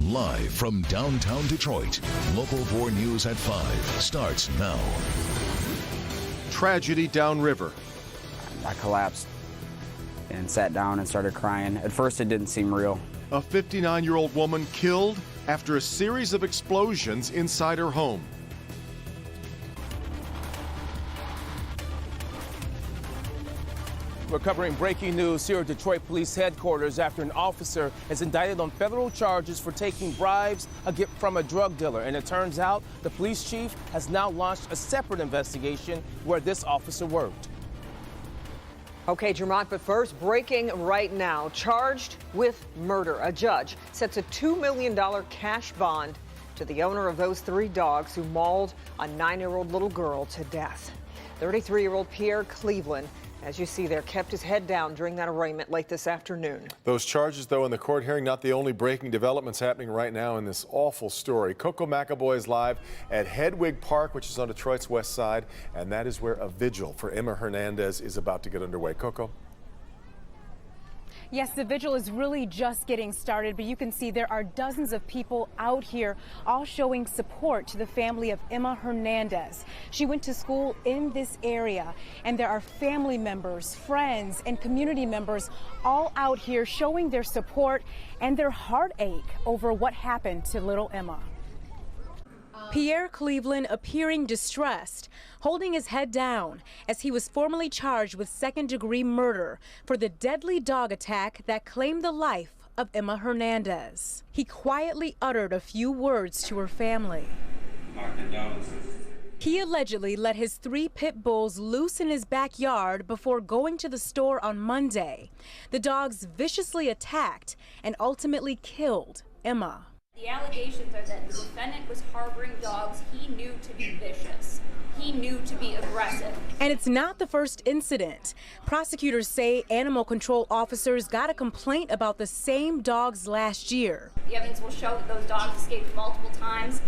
Live from downtown Detroit, Local 4 News at 5 starts now. Tragedy downriver. I collapsed and sat down and started crying. At first, it didn't seem real. A 59-year-old woman killed after a series of explosions inside her home. We're covering breaking news here at Detroit Police Headquarters after an officer is indicted on federal charges for taking bribes from a drug dealer. And it turns out the police chief has now launched a separate investigation where this officer worked. Okay, Jermont, but first, breaking right now. Charged with murder. A judge sets a $2 million cash bond to the owner of those 3 dogs who mauled a 9-year-old little girl to death. 33-year-old Pierre Cleveland, as you see there, kept his head down during that arraignment late this afternoon. Those charges, though, in the court hearing, not the only breaking developments happening right now in this awful story. Coco McAvoy is live at Hedwig Park, which is on Detroit's west side, and that is where a vigil for Emma Hernandez is about to get underway. Coco? Yes, the vigil is really just getting started, but you can see there are dozens of people out here all showing support to the family of Emma Hernandez. She went to school in this area, and there are family members, friends, and community members all out here showing their support and their heartache over what happened to little Emma. Pierre Cleveland appearing distressed, holding his head down as he was formally charged with second-degree murder for the deadly dog attack that claimed the life of Emma Hernandez. He quietly uttered a few words to her family. My condolences. He allegedly let his 3 pit bulls loose in his backyard before going to the store on Monday. The dogs viciously attacked and ultimately killed Emma. The allegations are that the defendant was harboring dogs he knew to be vicious. He knew to be aggressive. And it's not the first incident. Prosecutors say animal control officers got a complaint about the same dogs last year. The evidence will show that those dogs escaped multiple times,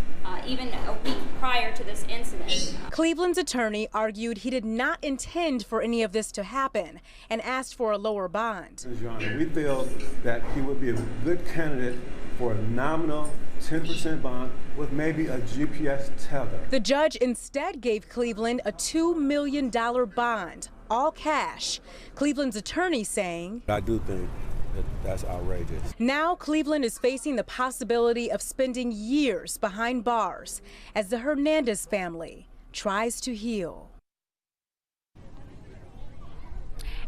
even a week prior to this incident. Cleveland's attorney argued he did not intend for any of this to happen and asked for a lower bond. Your Honor, we feel that he would be a good candidate for a nominal 10% bond with maybe a GPS tether. The judge instead gave Cleveland a $2 million bond, all cash. Cleveland's attorney saying, I do think that's outrageous. Now Cleveland is facing the possibility of spending years behind bars as the Hernandez family tries to heal.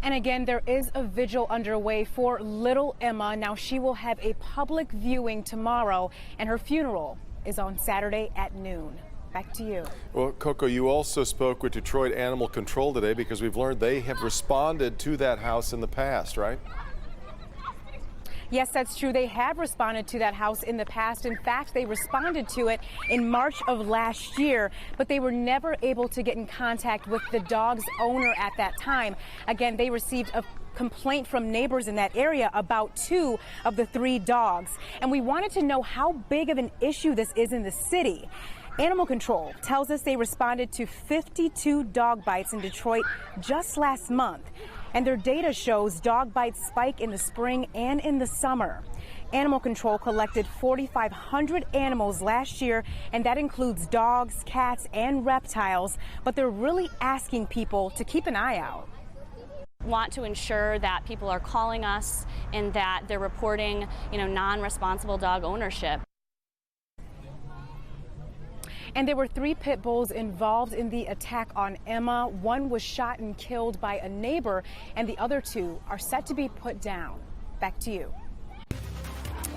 And again, there is a vigil underway for little Emma. Now she will have a public viewing tomorrow, and her funeral is on Saturday at noon. Back to you. Well, Coco, you also spoke with Detroit Animal Control today because we've learned they have responded to that house in the past, right? Yes, that's true. They have responded to that house in the past. In fact, they responded to it in March of last year, but they were never able to get in contact with the dog's owner at that time. Again, they received a complaint from neighbors in that area about 2 of the 3 dogs. And we wanted to know how big of an issue this is in the city. Animal Control tells us they responded to 52 dog bites in Detroit just last month. And their data shows dog bites spike in the spring and in the summer. Animal Control collected 4,500 animals last year, and that includes dogs, cats, and reptiles. But they're really asking people to keep an eye out. Want to ensure that people are calling us and that they're reporting, non-responsible dog ownership. And there were 3 pit bulls involved in the attack on Emma. 1 was shot and killed by a neighbor, and the other 2 are set to be put down. Back to you.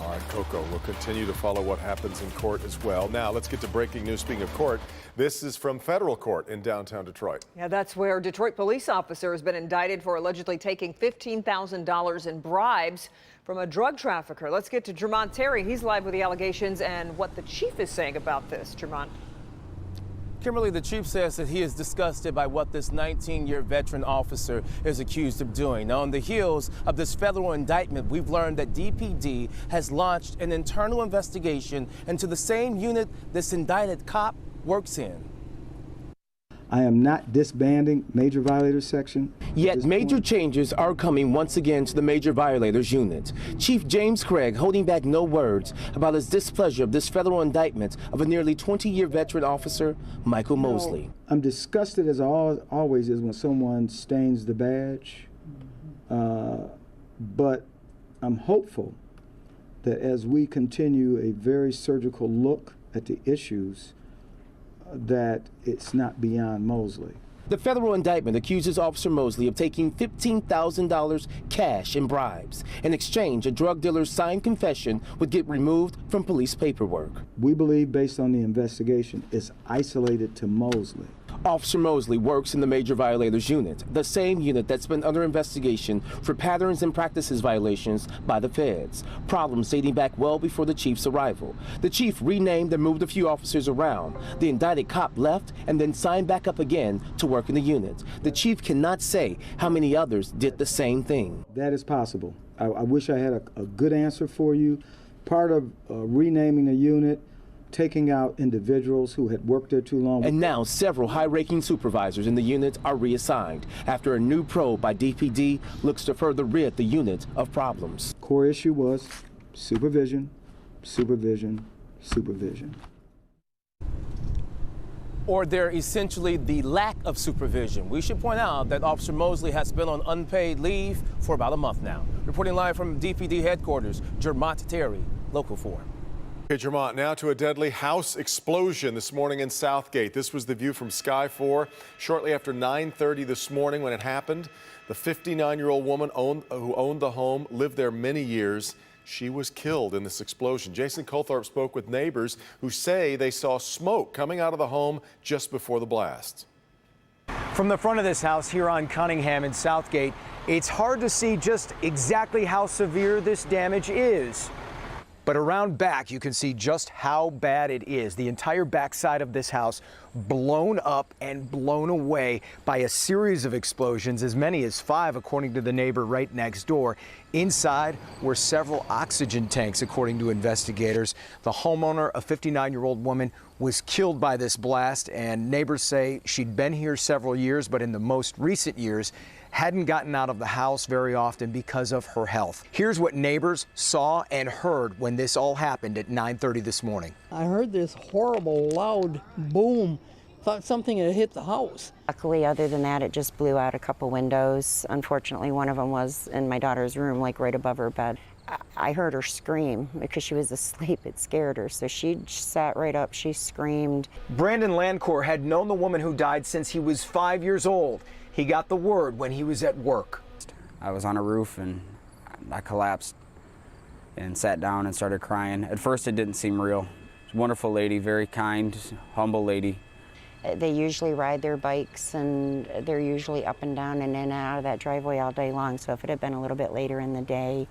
All right, Coco, we'll continue to follow what happens in court as well. Now, let's get to breaking news. Speaking of court, this is from federal court in downtown Detroit. Yeah, that's where a Detroit police officer has been indicted for allegedly taking $15,000 in bribes from a drug trafficker. Let's get to Jermont Terry. He's live with the allegations and what the chief is saying about this. Jermont. Kimberly, the chief says that he is disgusted by what this 19-year veteran officer is accused of doing. Now, on the heels of this federal indictment, we've learned that DPD has launched an internal investigation into the same unit this indicted cop works in. I am not disbanding major violators section. Yet major changes are coming once again to the major violators unit. Chief James Craig holding back no words about his displeasure of this federal indictment of a nearly 20-year veteran officer, Michael Mosley. I'm disgusted, as I always is, when someone stains the badge, but I'm hopeful that as we continue a very surgical look at the issues, that it's not beyond Mosley. The federal indictment accuses Officer Mosley of taking $15,000 cash in bribes. In exchange, a drug dealer's signed confession would get removed from police paperwork. We believe, based on the investigation, it's isolated to Mosley. Officer Mosley works in the major violators unit, the same unit that's been under investigation for patterns and practices violations by the feds, problems dating back well before the chief's arrival. The chief renamed and moved a few officers around. The indicted cop left and then signed back up again to work in the unit. The chief cannot say how many others did the same thing. That is possible. I wish I had a good answer for you. Part of renaming the unit, taking out individuals who had worked there too long. And now several high-ranking supervisors in the unit are reassigned after a new probe by DPD looks to further rid the unit of problems. Core issue was supervision, supervision, supervision. Or they're essentially the lack of supervision. We should point out that Officer Mosley has been on unpaid leave for about a month now. Reporting live from DPD headquarters, Jermont Terry, Local 4. Okay, Jermont, now to a deadly house explosion this morning in Southgate. This was the view from Sky 4 shortly after 9:30 this morning when it happened. The 59-year-old woman who owned the home lived there many years. She was killed in this explosion. Jason Colthorpe spoke with neighbors who say they saw smoke coming out of the home just before the blast. From the front of this house here on Cunningham in Southgate, it's hard to see just exactly how severe this damage is. But around back, you can see just how bad it is. The entire backside of this house blown up and blown away by a series of explosions, as many as 5, according to the neighbor right next door. Inside were several oxygen tanks, according to investigators. The homeowner, a 59-year-old woman, was killed by this blast, and neighbors say she'd been here several years, but in the most recent years, hadn't gotten out of the house very often because of her health. Here's what neighbors saw and heard when this all happened at 9:30 this morning. I heard this horrible loud boom. Thought something had hit the house. Luckily, other than that, it just blew out a couple windows. Unfortunately, one of them was in my daughter's room, like right above her bed. I heard her scream because she was asleep. It scared her, so she sat right up. She screamed. Brandon Landcore had known the woman who died since he was 5 years old. He got the word when he was at work. I was on a roof and I collapsed and sat down and started crying. At first it didn't seem real. She's a wonderful lady, very kind, humble lady. They usually ride their bikes and they're usually up and down and in and out of that driveway all day long. So if it had been a little bit later in the day,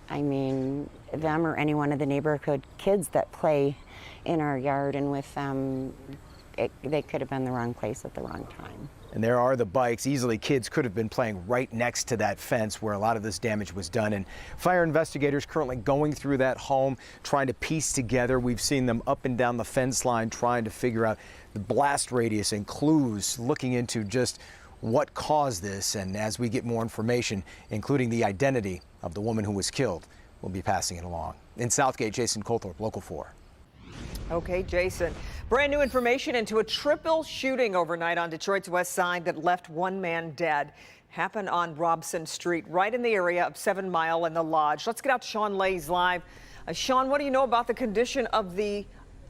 I mean, them or any one of the neighborhood kids that play in our yard and with them, they could have been the wrong place at the wrong time. And there are the bikes. Easily kids could have been playing right next to that fence where a lot of this damage was done. And fire investigators currently going through that home, trying to piece together. We've seen them up and down the fence line trying to figure out the blast radius and clues, looking into just what caused this. And as we get more information, including the identity of the woman who was killed, we'll be passing it along. In Southgate, Jason Colthorpe, Local 4. Okay, Jason. Brand new information into a triple shooting overnight on Detroit's west side that left one man dead. Happened on Robson Street, right in the area of 7 Mile and the Lodge. Let's get out to Sean Lays live. Sean, what do you know about the condition of the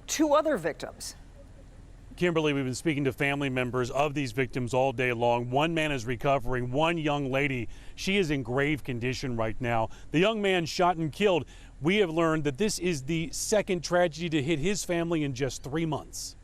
2 other victims? Kimberly, we've been speaking to family members of these victims all day long. One man is recovering. One young lady, she is in grave condition right now. The young man shot and killed. We have learned that this is the second tragedy to hit his family in just 3 months.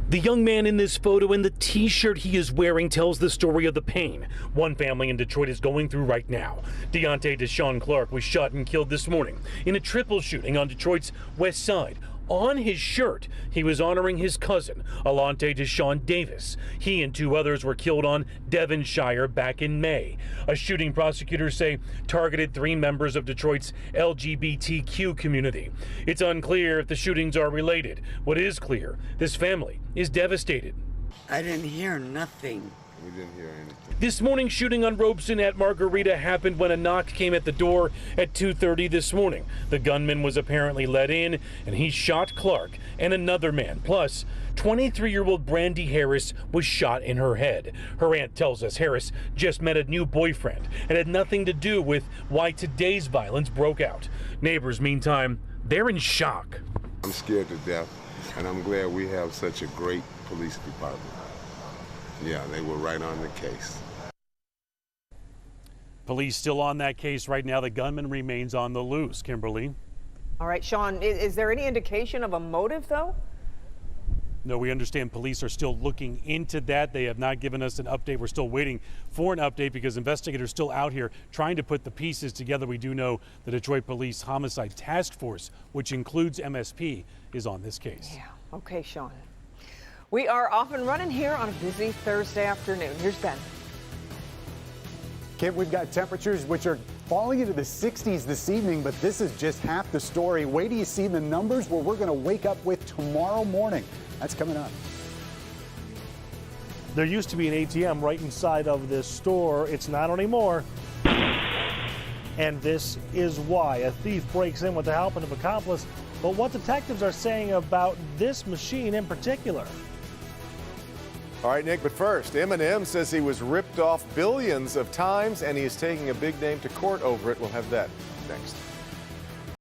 The young man in this photo and the t-shirt he is wearing tells the story of the pain one family in Detroit is going through right now. Deontay Deshaun Clark was shot and killed this morning in a triple shooting on Detroit's west side. On his shirt, he was honoring his cousin, Alante Deshaun Davis. He and 2 others were killed on Devonshire back in May. A shooting, prosecutors say, targeted 3 members of Detroit's LGBTQ community. It's unclear if the shootings are related. What is clear, this family is devastated. I didn't hear nothing. We didn't hear anything. This morning shooting on Robeson at Margarita happened when a knock came at the door at 2:30 this morning. The gunman was apparently let in and he shot Clark and another man. Plus, 23-year-old Brandy Harris was shot in her head. Her aunt tells us Harris just met a new boyfriend and had nothing to do with why today's violence broke out. Neighbors, meantime, they're in shock. I'm scared to death, and I'm glad we have such a great police department. Yeah, they were right on the case. Police still on that case right now. The gunman remains on the loose. Kimberly. All right, Sean, is there any indication of a motive, though? No, we understand police are still looking into that. They have not given us an update. We're still waiting for an update because investigators are still out here trying to put the pieces together. We do know the Detroit Police Homicide Task Force, which includes MSP, is on this case. Yeah. Okay, Sean. We are off and running here on a busy Thursday afternoon. Here's Ben. Kim, we've got temperatures which are falling into the 60s this evening, but this is just half the story. Wait till you see the numbers where we're going to wake up with tomorrow morning. That's coming up. There used to be an ATM right inside of this store. It's not anymore. And this is why. A thief breaks in with the help of an accomplice. But what detectives are saying about this machine in particular. All right, Nick, but first, Eminem says he was ripped off billions of times and he is taking a big name to court over it. We'll have that next.